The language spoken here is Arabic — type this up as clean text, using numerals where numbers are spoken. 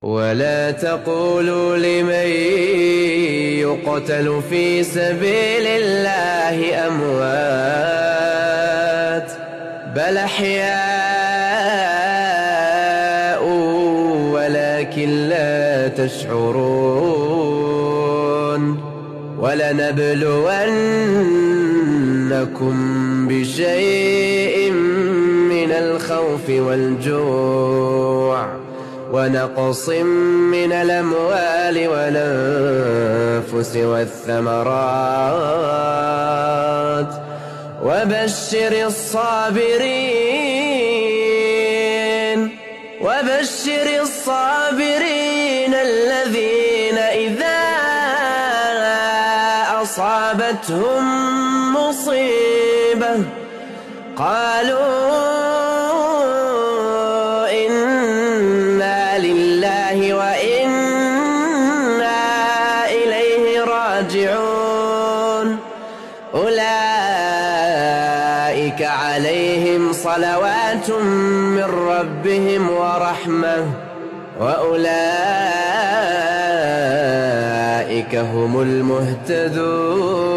ولا تقولوا لمن يقتل في سبيل الله أموات بل أحياء ولكن لا تشعرون ولنبلونكم بشيء من الخوف والجوع ونقص من الأموال والأنفس والثمرات وبشر الصابرين الذين إذا أصابتهم مصيبة قالوا إنا لله وإنا إليه راجعون أولئك عليهم صلوات من ربهم ورحمة وأولئك هم المهتدون.